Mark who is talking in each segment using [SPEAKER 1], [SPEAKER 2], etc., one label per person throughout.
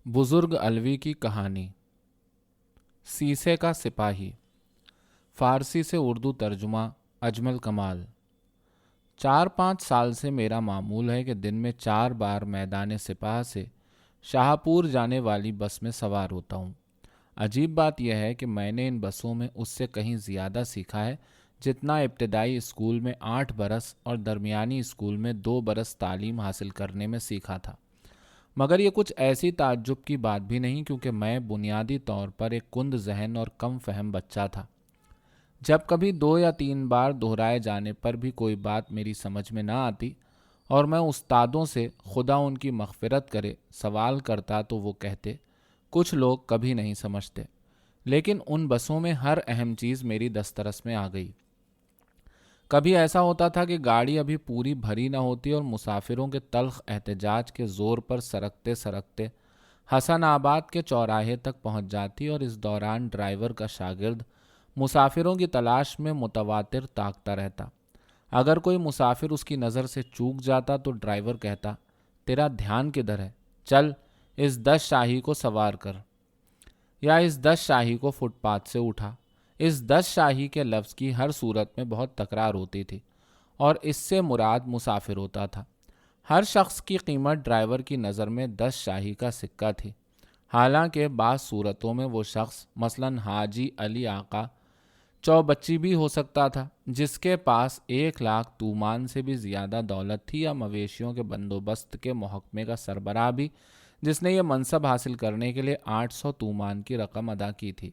[SPEAKER 1] بزرگ علوی کی کہانی۔ سیسے کا سپاہی۔ فارسی سے اردو ترجمہ اجمل کمال۔ 4-5 سال سے میرا معمول ہے کہ دن میں 4 بار میدان سپاہ سے شاہپور جانے والی بس میں سوار ہوتا ہوں۔ عجیب بات یہ ہے کہ میں نے ان بسوں میں اس سے کہیں زیادہ سیکھا ہے جتنا ابتدائی اسکول میں 8 برس اور درمیانی اسکول میں 2 برس تعلیم حاصل کرنے میں سیکھا تھا۔ مگر یہ کچھ ایسی تعجب کی بات بھی نہیں، کیونکہ میں بنیادی طور پر ایک کند ذہن اور کم فہم بچہ تھا۔ جب کبھی 2 یا 3 بار دہرائے جانے پر بھی کوئی بات میری سمجھ میں نہ آتی اور میں استادوں سے خدا ان کی مغفرت کرے سوال کرتا تو وہ کہتے کچھ لوگ کبھی نہیں سمجھتے، لیکن ان بسوں میں ہر اہم چیز میری دسترس میں آ گئی۔ کبھی ایسا ہوتا تھا کہ گاڑی ابھی پوری بھری نہ ہوتی اور مسافروں کے تلخ احتجاج کے زور پر سرکتے سرکتے حسن آباد کے چوراہے تک پہنچ جاتی، اور اس دوران ڈرائیور کا شاگرد مسافروں کی تلاش میں متواتر تاکتا رہتا۔ اگر کوئی مسافر اس کی نظر سے چوک جاتا تو ڈرائیور کہتا، تیرا دھیان کدھر ہے؟ چل اس 10 شاہی کو سوار کر، یا اس 10 شاہی کو فٹ پاتھ سے اٹھا۔ اس 10 شاہی کے لفظ کی ہر صورت میں بہت تکرار ہوتی تھی، اور اس سے مراد مسافر ہوتا تھا۔ ہر شخص کی قیمت ڈرائیور کی نظر میں 10 شاہی کا سکہ تھی، حالانکہ بعض صورتوں میں وہ شخص مثلاً حاجی علی آقا چوبچی بھی ہو سکتا تھا، جس کے پاس 1 لاکھ تومان سے بھی زیادہ دولت تھی، یا مویشیوں کے بندوبست کے محکمے کا سربراہ بھی، جس نے یہ منصب حاصل کرنے کے لیے 800 تومان کی رقم ادا کی تھی،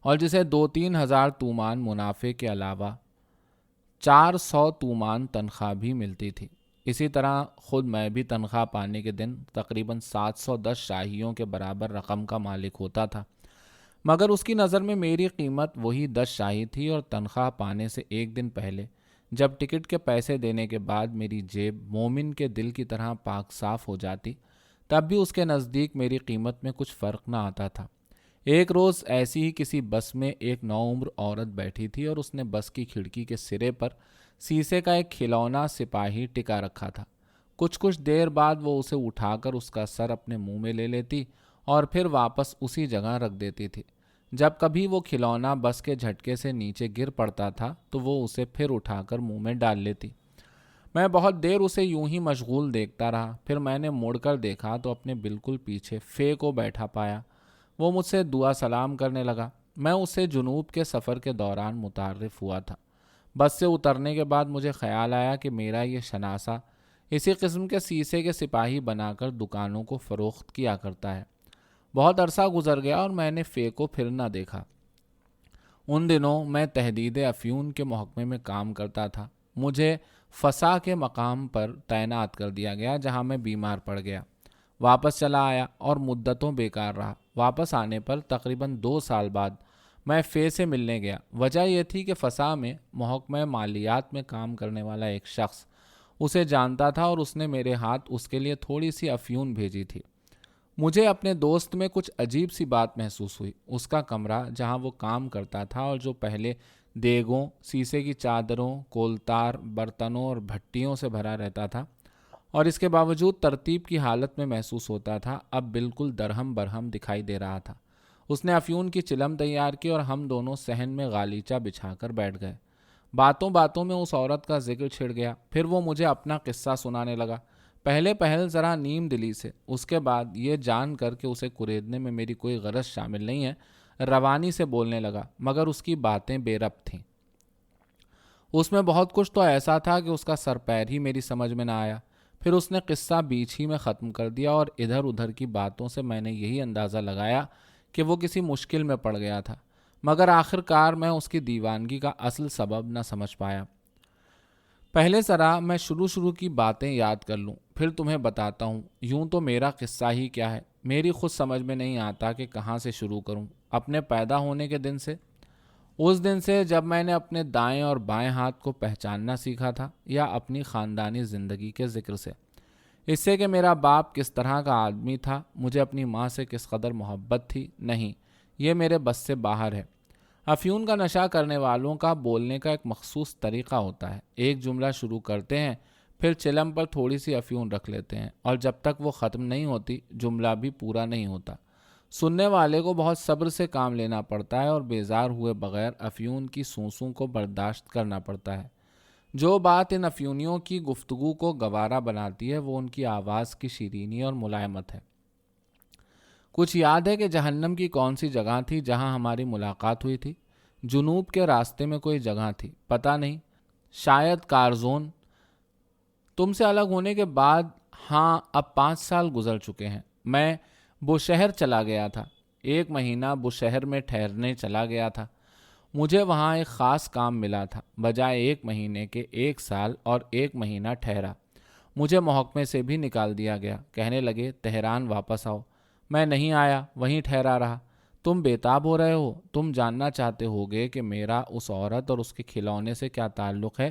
[SPEAKER 1] اور جسے 2-3 ہزار تومان منافع کے علاوہ 400 تومان تنخواہ بھی ملتی تھی۔ اسی طرح خود میں بھی تنخواہ پانے کے دن تقریباً 710 شاہیوں کے برابر رقم کا مالک ہوتا تھا، مگر اس کی نظر میں میری قیمت وہی 10 شاہی تھی، اور تنخواہ پانے سے 1 دن پہلے جب ٹکٹ کے پیسے دینے کے بعد میری جیب مومن کے دل کی طرح پاک صاف ہو جاتی، تب بھی اس کے نزدیک میری قیمت میں کچھ فرق نہ آتا تھا۔ ایک روز ایسی ہی کسی بس میں ایک نوعمر عورت بیٹھی تھی، اور اس نے بس کی کھڑکی کے سرے پر سیسے کا ایک کھلونا سپاہی ٹکا رکھا تھا۔ کچھ دیر بعد وہ اسے اٹھا کر اس کا سر اپنے منہ میں لے لیتی اور پھر واپس اسی جگہ رکھ دیتی تھی۔ جب کبھی وہ کھلونا بس کے جھٹکے سے نیچے گر پڑتا تھا تو وہ اسے پھر اٹھا کر منہ میں ڈال لیتی۔ میں بہت دیر اسے یوں ہی مشغول دیکھتا رہا، پھر میں نے مڑ کر دیکھا تو اپنے بالکل پیچھے فے کو بیٹھا پایا۔ وہ مجھ سے دعا سلام کرنے لگا۔ میں اس سے جنوب کے سفر کے دوران متعارف ہوا تھا۔ بس سے اترنے کے بعد مجھے خیال آیا کہ میرا یہ شناسہ اسی قسم کے سیسے کے سپاہی بنا کر دکانوں کو فروخت کیا کرتا ہے۔ بہت عرصہ گزر گیا اور میں نے فے کو پھر نہ دیکھا۔ ان دنوں میں تحدید افیون کے محکمے میں کام کرتا تھا۔ مجھے فسا کے مقام پر تعینات کر دیا گیا، جہاں میں بیمار پڑ گیا۔ واپس چلا آیا اور مدتوں بیکار رہا۔ واپس آنے پر تقریباً 2 سال بعد میں فے سے ملنے گیا۔ وجہ یہ تھی کہ فسا میں محکمہ مالیات میں کام کرنے والا ایک شخص اسے جانتا تھا، اور اس نے میرے ہاتھ اس کے لیے تھوڑی سی افیون بھیجی تھی۔ مجھے اپنے دوست میں کچھ عجیب سی بات محسوس ہوئی۔ اس کا کمرہ جہاں وہ کام کرتا تھا اور جو پہلے دیگوں، سیسے کی چادروں، کولتار، برتنوں اور بھٹیوں سے بھرا رہتا تھا اور اس کے باوجود ترتیب کی حالت میں محسوس ہوتا تھا، اب بالکل درہم برہم دکھائی دے رہا تھا۔ اس نے افیون کی چلم تیار کی اور ہم دونوں صحن میں غالیچہ بچھا کر بیٹھ گئے۔ باتوں باتوں میں اس عورت کا ذکر چھڑ گیا۔ پھر وہ مجھے اپنا قصہ سنانے لگا، پہل ذرا نیم دلی سے، اس کے بعد یہ جان کر کہ اسے کریدنے میں میری کوئی غرض شامل نہیں ہے، روانی سے بولنے لگا، مگر اس کی باتیں بے ربط تھیں۔ اس میں بہت کچھ تو ایسا تھا کہ اس کا سر پیر ہی میری سمجھ میں نہ آیا۔ پھر اس نے قصہ بیچ ہی میں ختم کر دیا، اور ادھر ادھر کی باتوں سے میں نے یہی اندازہ لگایا کہ وہ کسی مشکل میں پڑ گیا تھا، مگر آخر کار میں اس کی دیوانگی کا اصل سبب نہ سمجھ پایا۔ پہلے ذرا میں شروع کی باتیں یاد کر لوں، پھر تمہیں بتاتا ہوں۔ یوں تو میرا قصہ ہی کیا ہے، میری خود سمجھ میں نہیں آتا کہ کہاں سے شروع کروں۔ اپنے پیدا ہونے کے دن سے، اس دن سے جب میں نے اپنے دائیں اور بائیں ہاتھ کو پہچاننا سیکھا تھا، یا اپنی خاندانی زندگی کے ذکر سے، اس سے کہ میرا باپ کس طرح کا آدمی تھا، مجھے اپنی ماں سے کس قدر محبت تھی، نہیں، یہ میرے بس سے باہر ہے۔ افیون کا نشہ کرنے والوں کا بولنے کا ایک مخصوص طریقہ ہوتا ہے۔ ایک جملہ شروع کرتے ہیں، پھر چلم پر تھوڑی سی افیون رکھ لیتے ہیں اور جب تک وہ ختم نہیں ہوتی جملہ بھی پورا نہیں ہوتا۔ سننے والے کو بہت صبر سے کام لینا پڑتا ہے اور بیزار ہوئے بغیر افیون کی سونسوں کو برداشت کرنا پڑتا ہے۔ جو بات ان افیونیوں کی گفتگو کو گوارا بناتی ہے وہ ان کی آواز کی شیرینی اور ملائمت ہے۔ کچھ یاد ہے کہ جہنم کی کون سی جگہ تھی جہاں ہماری ملاقات ہوئی تھی؟ جنوب کے راستے میں کوئی جگہ تھی، پتہ نہیں، شاید کارزون۔ تم سے الگ ہونے کے بعد، ہاں، اب 5 سال گزر چکے ہیں، میں بوشہر چلا گیا تھا۔ 1 مہینہ بوشہر میں ٹھہرنے چلا گیا تھا۔ مجھے وہاں ایک خاص کام ملا تھا۔ بجائے 1 مہینے کے 1 سال اور 1 مہینہ ٹھہرا۔ مجھے محکمے سے بھی نکال دیا گیا۔ کہنے لگے تہران واپس آؤ۔ میں نہیں آیا، وہیں ٹھہرا رہا۔ تم بےتاب ہو رہے ہو، تم جاننا چاہتے ہوگے کہ میرا اس عورت اور اس کے کھلونے سے کیا تعلق ہے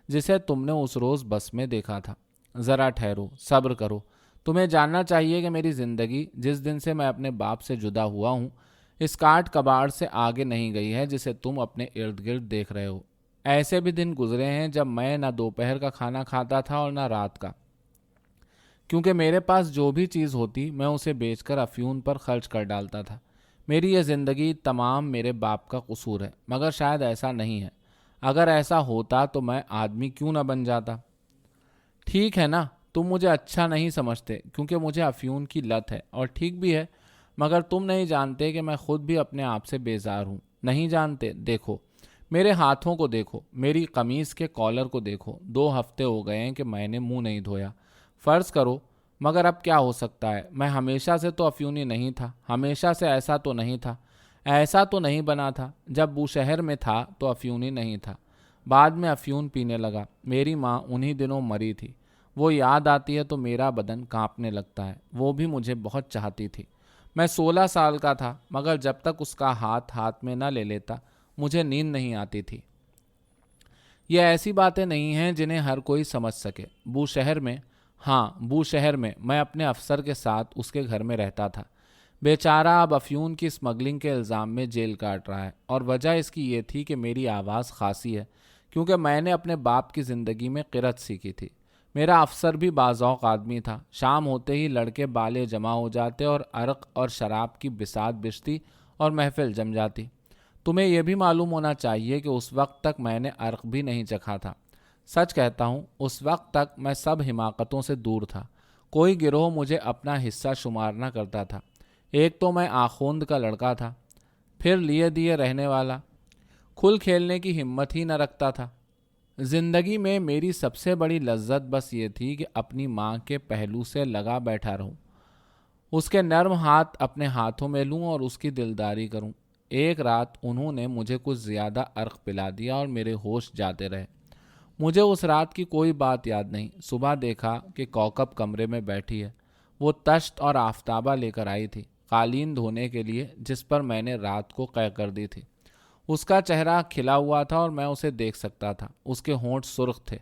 [SPEAKER 1] جسے تم نے اس روز بس میں دیکھا تھا۔ ذرا ٹھہرو، صبر کرو۔ تمہیں جاننا چاہیے کہ میری زندگی جس دن سے میں اپنے باپ سے جدا ہوا ہوں اس کاٹ کباڑ سے آگے نہیں گئی ہے جسے تم اپنے ارد گرد دیکھ رہے ہو۔ ایسے بھی دن گزرے ہیں جب میں نہ دوپہر کا کھانا کھاتا تھا اور نہ رات کا، کیونکہ میرے پاس جو بھی چیز ہوتی میں اسے بیچ کر افیون پر خرچ کر ڈالتا تھا۔ میری یہ زندگی تمام میرے باپ کا قصور ہے، مگر شاید ایسا نہیں ہے۔ اگر ایسا ہوتا تو میں آدمی کیوں نہ بن جاتا؟ ٹھیک ہے نا، تم مجھے اچھا نہیں سمجھتے کیونکہ مجھے افیون کی لت ہے، اور ٹھیک بھی ہے، مگر تم نہیں جانتے کہ میں خود بھی اپنے آپ سے بیزار ہوں۔ نہیں جانتے؟ دیکھو میرے ہاتھوں کو، دیکھو میری قمیص کے کالر کو، دیکھو 2 ہفتے ہو گئے ہیں کہ میں نے منہ نہیں دھویا۔ فرض کرو، مگر اب کیا ہو سکتا ہے؟ میں ہمیشہ سے تو افیونی نہیں تھا، ہمیشہ سے ایسا تو نہیں تھا، ایسا تو نہیں بنا تھا۔ جب بوشہر میں تھا تو افیونی نہیں تھا، بعد میں افیون پینے لگا۔ میری ماں انہی دنوں مری تھی، وہ یاد آتی ہے تو میرا بدن کانپنے لگتا ہے۔ وہ بھی مجھے بہت چاہتی تھی۔ میں 16 سال کا تھا، مگر جب تک اس کا ہاتھ میں نہ لے لیتا مجھے نیند نہیں آتی تھی۔ یہ ایسی باتیں نہیں ہیں جنہیں ہر کوئی سمجھ سکے۔ بوشہر میں، ہاں بوشہر میں، میں اپنے افسر کے ساتھ اس کے گھر میں رہتا تھا۔ بیچارہ اب افیون کی اسمگلنگ کے الزام میں جیل کاٹ رہا ہے، اور وجہ اس کی یہ تھی کہ میری آواز خاصی ہے، کیونکہ میں نے اپنے باپ کی زندگی میں قرت سیکھی تھی۔ میرا افسر بھی باذوق آدمی تھا۔ شام ہوتے ہی لڑکے بالے جمع ہو جاتے اور عرق اور شراب کی بساط بچتی اور محفل جم جاتی۔ تمہیں یہ بھی معلوم ہونا چاہیے کہ اس وقت تک میں نے عرق بھی نہیں چکھا تھا۔ سچ کہتا ہوں، اس وقت تک میں سب حماقتوں سے دور تھا۔ کوئی گروہ مجھے اپنا حصہ شمار نہ کرتا تھا۔ ایک تو میں آخوند کا لڑکا تھا، پھر لیے دیے رہنے والا، کھل کھیلنے کی ہمت ہی نہ رکھتا تھا۔ زندگی میں میری سب سے بڑی لذت بس یہ تھی کہ اپنی ماں کے پہلو سے لگا بیٹھا رہوں، اس کے نرم ہاتھ اپنے ہاتھوں میں لوں اور اس کی دلداری کروں۔ ایک رات انہوں نے مجھے کچھ زیادہ عرق پلا دیا اور میرے ہوش جاتے رہے۔ مجھے اس رات کی کوئی بات یاد نہیں۔ صبح دیکھا کہ کوکب کمرے میں بیٹھی ہے۔ وہ تشت اور آفتابہ لے کر آئی تھی، قالین دھونے کے لیے، جس پر میں نے رات کو قے کر دی تھی۔ اس کا چہرہ کھلا ہوا تھا اور میں اسے دیکھ سکتا تھا۔ اس کے ہونٹ سرخ تھے،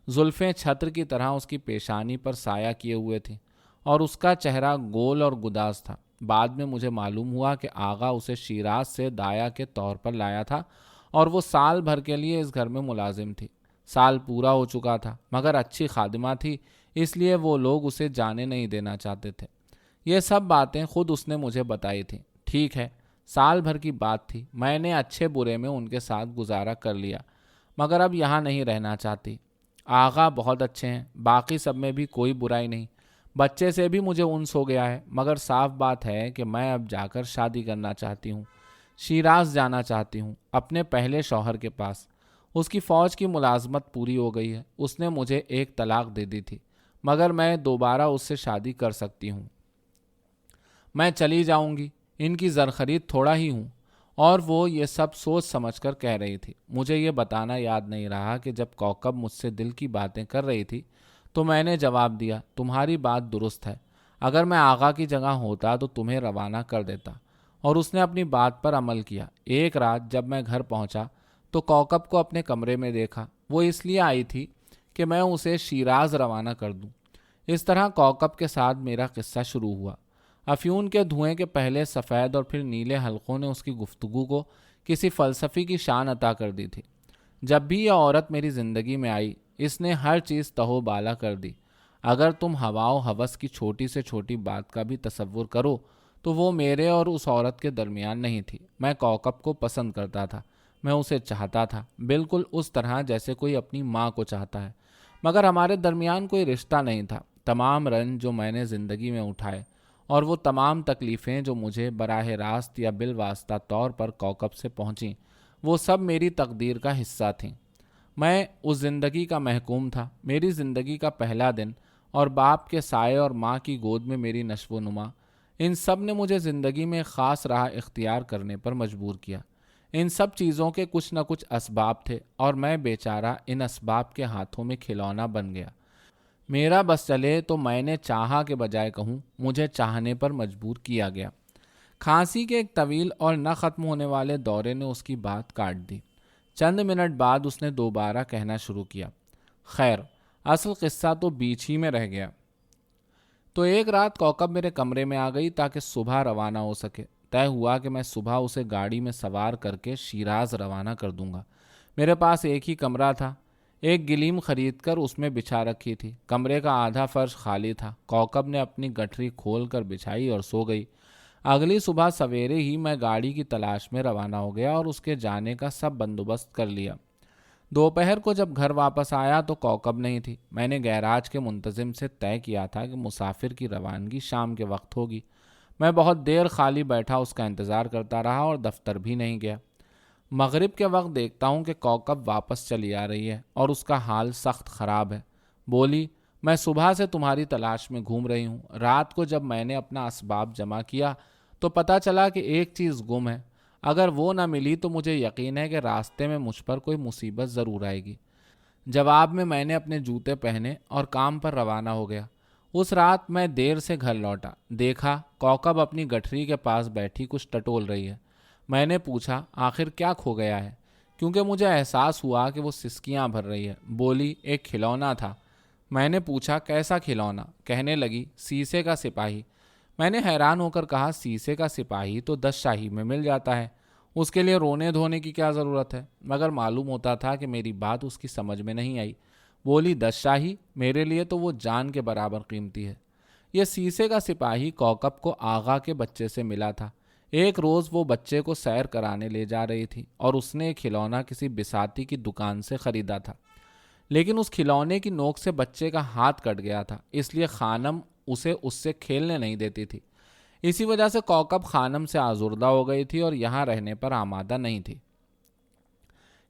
[SPEAKER 1] زلفیں چھتر کی طرح اس کی پیشانی پر سایہ کیے ہوئے تھیں، اور اس کا چہرہ گول اور گداز تھا۔ بعد میں مجھے معلوم ہوا کہ آغا اسے شیراز سے دایا کے طور پر لایا تھا، اور وہ سال بھر کے لیے اس گھر میں ملازم تھی۔ سال پورا ہو چکا تھا، مگر اچھی خادمہ تھی، اس لیے وہ لوگ اسے جانے نہیں دینا چاہتے تھے۔ یہ سب باتیں خود اس نے مجھے بتائی تھیں۔ ٹھیک ہے، سال بھر کی بات تھی، میں نے اچھے برے میں ان کے ساتھ گزارا کر لیا، مگر اب یہاں نہیں رہنا چاہتی۔ آغا بہت اچھے ہیں، باقی سب میں بھی کوئی برائی نہیں، بچے سے بھی مجھے انس ہو گیا ہے، مگر صاف بات ہے کہ میں اب جا کر شادی کرنا چاہتی ہوں، شیراز جانا چاہتی ہوں، اپنے پہلے شوہر کے پاس۔ اس کی فوج کی ملازمت پوری ہو گئی ہے، اس نے مجھے ایک طلاق دے دی تھی، مگر میں دوبارہ اس سے شادی کر سکتی ہوں۔ میں چلی جاؤں گی، ان کی زرخرید تھوڑا ہی ہوں۔ اور وہ یہ سب سوچ سمجھ کر کہہ رہی تھی۔ مجھے یہ بتانا یاد نہیں رہا کہ جب کوکب مجھ سے دل کی باتیں کر رہی تھی تو میں نے جواب دیا، تمہاری بات درست ہے، اگر میں آغا کی جگہ ہوتا تو تمہیں روانہ کر دیتا، اور اس نے اپنی بات پر عمل کیا۔ ایک رات جب میں گھر پہنچا تو کوکب کو اپنے کمرے میں دیکھا۔ وہ اس لیے آئی تھی کہ میں اسے شیراز روانہ کر دوں۔ اس طرح کوکب کے ساتھ میرا قصہ شروع ہوا۔ افیون کے دھوئیں کے پہلے سفید اور پھر نیلے حلقوں نے اس کی گفتگو کو کسی فلسفی کی شان عطا کر دی تھی۔ جب بھی یہ عورت میری زندگی میں آئی، اس نے ہر چیز تہو بالا کر دی۔ اگر تم ہوا و ہوس کی چھوٹی سے چھوٹی بات کا بھی تصور کرو تو وہ میرے اور اس عورت کے درمیان نہیں تھی۔ میں کوکب کو پسند کرتا تھا، میں اسے چاہتا تھا، بالکل اس طرح جیسے کوئی اپنی ماں کو چاہتا ہے، مگر ہمارے درمیان کوئی رشتہ نہیں تھا۔ تمام رنج جو میں نے زندگی میں اٹھائے اور وہ تمام تکلیفیں جو مجھے براہ راست یا بالواسطہ طور پر کوکب سے پہنچیں، وہ سب میری تقدیر کا حصہ تھیں۔ میں اس زندگی کا محکوم تھا۔ میری زندگی کا پہلا دن اور باپ کے سائے اور ماں کی گود میں میری نشو و نما، ان سب نے مجھے زندگی میں خاص راہ اختیار کرنے پر مجبور کیا۔ ان سب چیزوں کے کچھ نہ کچھ اسباب تھے اور میں بیچارہ ان اسباب کے ہاتھوں میں کھلونا بن گیا۔ میرا بس چلے تو میں نے چاہا کے بجائے کہوں مجھے چاہنے پر مجبور کیا گیا۔ کھانسی کے ایک طویل اور نہ ختم ہونے والے دورے نے اس کی بات کاٹ دی۔ چند منٹ بعد اس نے دوبارہ کہنا شروع کیا، خیر اصل قصہ تو بیچ ہی میں رہ گیا۔ تو ایک رات کوکب میرے کمرے میں آ گئی تاکہ صبح روانہ ہو سکے۔ طے ہوا کہ میں صبح اسے گاڑی میں سوار کر کے شیراز روانہ کر دوں گا۔ میرے پاس ایک ہی کمرہ تھا، ایک گلیم خرید کر اس میں بچھا رکھی تھی۔ کمرے کا آدھا فرش خالی تھا۔ کوکب نے اپنی گٹھری کھول کر بچھائی اور سو گئی۔ اگلی صبح سویرے ہی میں گاڑی کی تلاش میں روانہ ہو گیا اور اس کے جانے کا سب بندوبست کر لیا۔ دوپہر کو جب گھر واپس آیا تو کوکب نہیں تھی۔ میں نے گیراج کے منتظم سے طے کیا تھا کہ مسافر کی روانگی شام کے وقت ہوگی۔ میں بہت دیر خالی بیٹھا اس کا انتظار کرتا رہا اور دفتر بھی نہیں گیا۔ مغرب کے وقت دیکھتا ہوں کہ کوکب واپس چلی آ رہی ہے اور اس کا حال سخت خراب ہے۔ بولی، میں صبح سے تمہاری تلاش میں گھوم رہی ہوں۔ رات کو جب میں نے اپنا اسباب جمع کیا تو پتہ چلا کہ ایک چیز گم ہے۔ اگر وہ نہ ملی تو مجھے یقین ہے کہ راستے میں مجھ پر کوئی مصیبت ضرور آئے گی۔ جواب میں نے اپنے جوتے پہنے اور کام پر روانہ ہو گیا۔ اس رات میں دیر سے گھر لوٹا۔ دیکھا کوکب اپنی گٹھری کے پاس بیٹھی کچھ ٹٹول رہی ہے۔ میں نے پوچھا آخر کیا کھو گیا ہے، کیونکہ مجھے احساس ہوا کہ وہ سسکیاں بھر رہی ہے۔ بولی، ایک کھلونا تھا۔ میں نے پوچھا کیسا کھلونا؟ کہنے لگی، سیسے کا سپاہی۔ میں نے حیران ہو کر کہا، سیسے کا سپاہی تو 10 شاہی میں مل جاتا ہے، اس کے لیے رونے دھونے کی کیا ضرورت ہے؟ مگر معلوم ہوتا تھا کہ میری بات اس کی سمجھ میں نہیں آئی۔ بولی، 10 شاہی؟ میرے لیے تو وہ جان کے برابر قیمتی ہے۔ یہ سیسے کا سپاہی کوکب کو آغا کے بچے سے ملا تھا۔ ایک روز وہ بچے کو سیر کرانے لے جا رہی تھی اور اس نے کھلونا کسی بساتی کی دکان سے خریدا تھا، لیکن اس کھلونے کی نوک سے بچے کا ہاتھ کٹ گیا تھا، اس لیے خانم اسے اس سے کھیلنے نہیں دیتی تھی۔ اسی وجہ سے کوکب خانم سے آزردہ ہو گئی تھی اور یہاں رہنے پر آمادہ نہیں تھی۔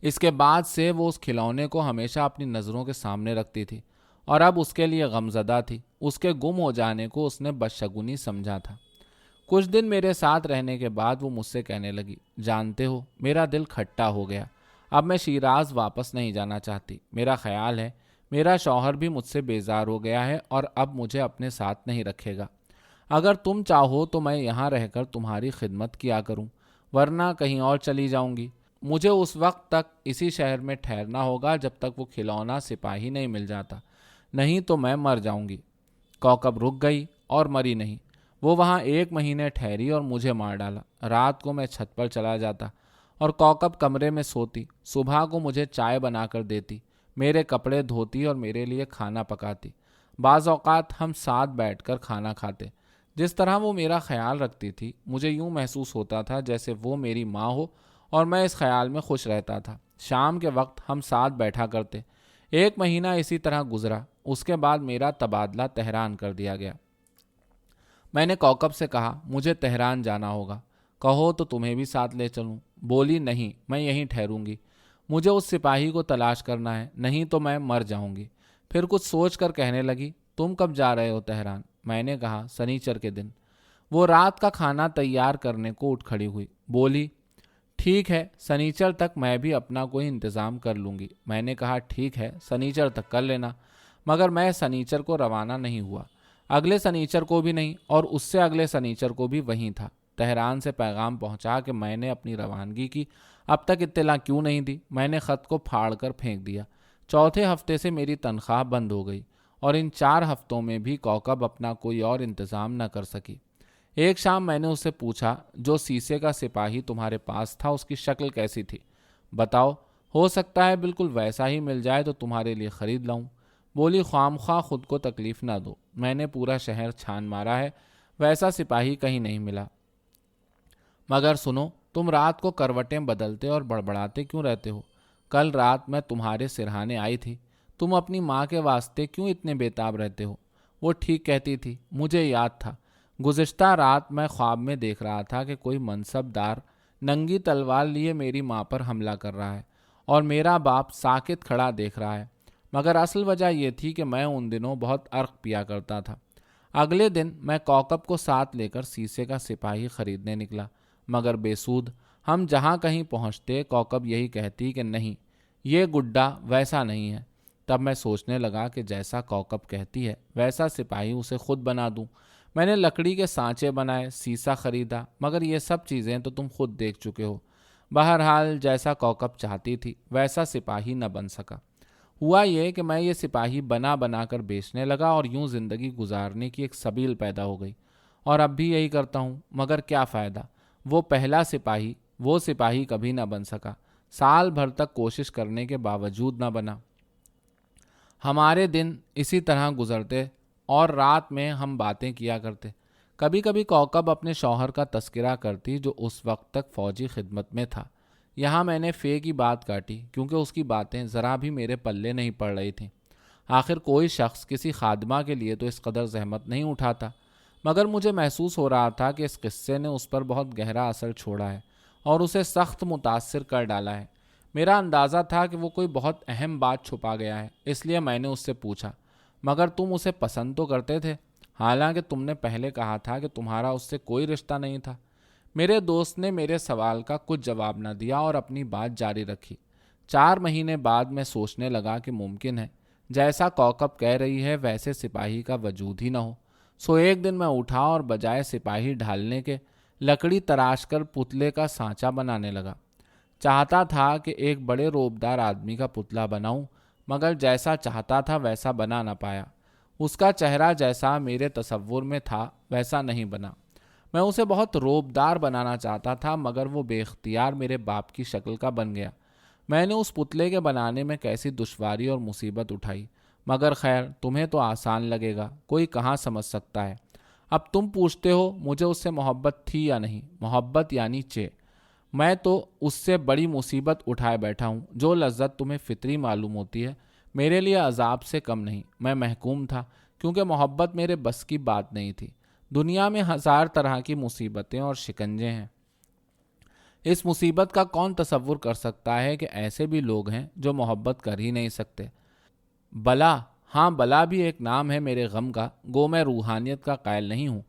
[SPEAKER 1] اس کے بعد سے وہ اس کھلونے کو ہمیشہ اپنی نظروں کے سامنے رکھتی تھی اور اب اس کے لیے غمزدہ تھی۔ اس کے گم ہو جانے کو اس نے بدشگونی سمجھا تھا۔ کچھ دن میرے ساتھ رہنے کے بعد وہ مجھ سے کہنے لگی، جانتے ہو میرا دل کھٹا ہو گیا، اب میں شیراز واپس نہیں جانا چاہتی۔ میرا خیال ہے میرا شوہر بھی مجھ سے بیزار ہو گیا ہے اور اب مجھے اپنے ساتھ نہیں رکھے گا۔ اگر تم چاہو تو میں یہاں رہ کر تمہاری خدمت کیا کروں، ورنہ کہیں اور چلی جاؤں گی۔ مجھے اس وقت تک اسی شہر میں ٹھہرنا ہوگا جب تک وہ کھلونا سپاہی نہیں مل جاتا، نہیں تو میں مر جاؤں گی۔ کوکب رک گئی اور مری نہیں۔ وہ وہاں 1 مہینے ٹھہری اور مجھے مار ڈالا۔ رات کو میں چھت پر چلا جاتا اور کوکب کمرے میں سوتی۔ صبح کو مجھے چائے بنا کر دیتی، میرے کپڑے دھوتی اور میرے لیے کھانا پکاتی۔ بعض اوقات ہم ساتھ بیٹھ کر کھانا کھاتے۔ جس طرح وہ میرا خیال رکھتی تھی، مجھے یوں محسوس ہوتا تھا جیسے وہ میری ماں ہو اور میں اس خیال میں خوش رہتا تھا۔ شام کے وقت ہم ساتھ بیٹھا کرتے۔ 1 مہینہ اسی طرح گزرا۔ اس کے بعد میرا تبادلہ تہران کر دیا گیا۔ میں نے کوکب سے کہا، مجھے تہران جانا ہوگا، کہو تو تمہیں بھی ساتھ لے چلوں۔ بولی، نہیں، میں یہیں ٹھہروں گی، مجھے اس سپاہی کو تلاش کرنا ہے، نہیں تو میں مر جاؤں گی۔ پھر کچھ سوچ کر کہنے لگی، تم کب جا رہے ہو تہران؟ میں نے کہا، سنیچر کے دن۔ وہ رات کا کھانا تیار کرنے کو اٹھ کھڑی ہوئی۔ بولی، ٹھیک ہے، سنیچر تک میں بھی اپنا کوئی انتظام کر لوں گی۔ میں نے کہا، ٹھیک ہے، سنیچر تک کر لینا۔ مگر میں سنیچر کو روانہ نہیں ہوا، اگلے سنیچر کو بھی نہیں، اور اس سے اگلے سنیچر کو بھی وہیں تھا۔ تہران سے پیغام پہنچا کہ میں نے اپنی روانگی کی اب تک اطلاع کیوں نہیں دی۔ میں نے خط کو پھاڑ کر پھینک دیا۔ چوتھے ہفتے سے میری تنخواہ بند ہو گئی اور ان 4 ہفتوں میں بھی کوکب اپنا کوئی اور انتظام نہ کر سکی۔ ایک شام میں نے اس سے پوچھا، جو سیسے کا سپاہی تمہارے پاس تھا اس کی شکل کیسی تھی؟ بتاؤ۔ ہو سکتا ہے بالکل ویسا ہی مل جائے تو تمہارے لیے خرید لاؤں۔ بولی خواہ مخواہ خود کو تکلیف نہ دو، میں نے پورا شہر چھان مارا ہے، ویسا سپاہی کہیں نہیں ملا۔ مگر سنو، تم رات کو کروٹیں بدلتے اور بڑبڑاتے کیوں رہتے ہو؟ کل رات میں تمہارے سرہانے آئی تھی، تم اپنی ماں کے واسطے کیوں اتنے بےتاب رہتے ہو؟ وہ ٹھیک کہتی تھی، مجھے یاد تھا۔ گزشتہ رات میں خواب میں دیکھ رہا تھا کہ کوئی منصب دار ننگی تلوار لیے میری ماں پر حملہ کر رہا ہے اور میرا باپ ساکت کھڑا دیکھ رہا ہے۔ مگر اصل وجہ یہ تھی کہ میں ان دنوں بہت عرق پیا کرتا تھا۔ اگلے دن میں کوکب کو ساتھ لے کر سیسے کا سپاہی خریدنے نکلا، مگر بے سود۔ ہم جہاں کہیں پہنچتے کوکب یہی کہتی کہ نہیں، یہ گڈا ویسا نہیں ہے۔ تب میں سوچنے لگا کہ جیسا کوکب کہتی ہے ویسا سپاہی اسے خود بنا دوں۔ میں نے لکڑی کے سانچے بنائے، سیسا خریدا، مگر یہ سب چیزیں تو تم خود دیکھ چکے ہو۔ بہرحال جیسا کوکب چاہتی تھی ویسا سپاہی نہ بن سکا۔ ہوا یہ کہ میں یہ سپاہی بنا بنا کر بیچنے لگا اور یوں زندگی گزارنے کی ایک سبیل پیدا ہو گئی، اور اب بھی یہی کرتا ہوں۔ مگر کیا فائدہ؟ وہ پہلا سپاہی، وہ سپاہی کبھی نہ بن سکا، سال بھر تک کوشش کرنے کے باوجود نہ بنا۔ ہمارے دن اسی طرح گزرتے اور رات میں ہم باتیں کیا کرتے۔ کبھی کبھی کوکب اپنے شوہر کا تذکرہ کرتی جو اس وقت تک فوجی خدمت میں تھا۔ یہاں میں نے فے کی بات کاٹی کیونکہ اس کی باتیں ذرا بھی میرے پلے نہیں پڑ رہی تھیں۔ آخر کوئی شخص کسی خادمہ کے لیے تو اس قدر زحمت نہیں اٹھاتا، مگر مجھے محسوس ہو رہا تھا کہ اس قصے نے اس پر بہت گہرا اثر چھوڑا ہے اور اسے سخت متاثر کر ڈالا ہے۔ میرا اندازہ تھا کہ وہ کوئی بہت اہم بات چھپا گیا ہے، اس لیے میں نے اس سے پوچھا، مگر تم اسے پسند تو کرتے تھے، حالانکہ تم نے پہلے کہا تھا کہ تمہارا اس سے کوئی رشتہ نہیں تھا۔ میرے دوست نے میرے سوال کا کچھ جواب نہ دیا اور اپنی بات جاری رکھی۔ 4 مہینے بعد میں سوچنے لگا کہ ممکن ہے جیسا کوکب کہہ رہی ہے ویسے سپاہی کا وجود ہی نہ ہو۔ سو ایک دن میں اٹھا اور بجائے سپاہی ڈھالنے کے لکڑی تراش کر پتلے کا سانچا بنانے لگا۔ چاہتا تھا کہ ایک بڑے روبدار آدمی کا پتلا بناؤں، مگر جیسا چاہتا تھا ویسا بنا نہ پایا۔ اس کا چہرہ جیسا میرے تصور میں تھا ویسا نہیں بنا۔ میں اسے بہت روبدار بنانا چاہتا تھا، مگر وہ بے اختیار میرے باپ کی شکل کا بن گیا۔ میں نے اس پتلے کے بنانے میں کیسی دشواری اور مصیبت اٹھائی، مگر خیر تمہیں تو آسان لگے گا، کوئی کہاں سمجھ سکتا ہے۔ اب تم پوچھتے ہو مجھے اس سے محبت تھی یا نہیں؟ محبت یعنی میں تو اس سے بڑی مصیبت اٹھائے بیٹھا ہوں۔ جو لذت تمہیں فطری معلوم ہوتی ہے میرے لیے عذاب سے کم نہیں۔ میں محکوم تھا کیونکہ محبت میرے بس کی بات نہیں تھی۔ دنیا میں 1000 طرح کی مصیبتیں اور شکنجے ہیں۔ اس مصیبت کا کون تصور کر سکتا ہے کہ ایسے بھی لوگ ہیں جو محبت کر ہی نہیں سکتے۔ بلا، ہاں بلا بھی ایک نام ہے میرے غم کا، گو میں روحانیت کا قائل نہیں ہوں۔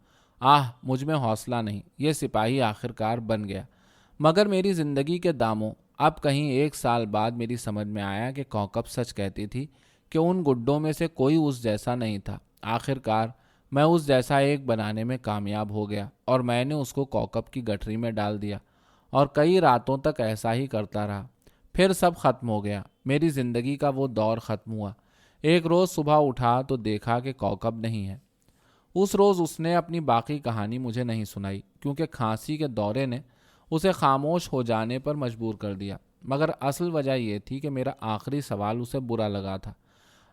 [SPEAKER 1] مجھ میں حوصلہ نہیں۔ یہ سپاہی آخرکار بن گیا، مگر میری زندگی کے داموں اب کہیں 1 سال بعد میری سمجھ میں آیا کہ کوکب سچ کہتی تھی کہ ان گڈوں میں سے کوئی اس جیسا نہیں تھا۔ آخرکار میں اس جیسا ایک بنانے میں کامیاب ہو گیا اور میں نے اس کو کوکب کی گٹھری میں ڈال دیا اور کئی راتوں تک ایسا ہی کرتا رہا۔ پھر سب ختم ہو گیا، میری زندگی کا وہ دور ختم ہوا۔ ایک روز صبح اٹھا تو دیکھا کہ کوکب نہیں ہے۔ اس روز اس نے اپنی باقی کہانی مجھے نہیں سنائی کیونکہ کھانسی کے دورے نے اسے خاموش ہو جانے پر مجبور کر دیا، مگر اصل وجہ یہ تھی کہ میرا آخری سوال اسے برا لگا تھا۔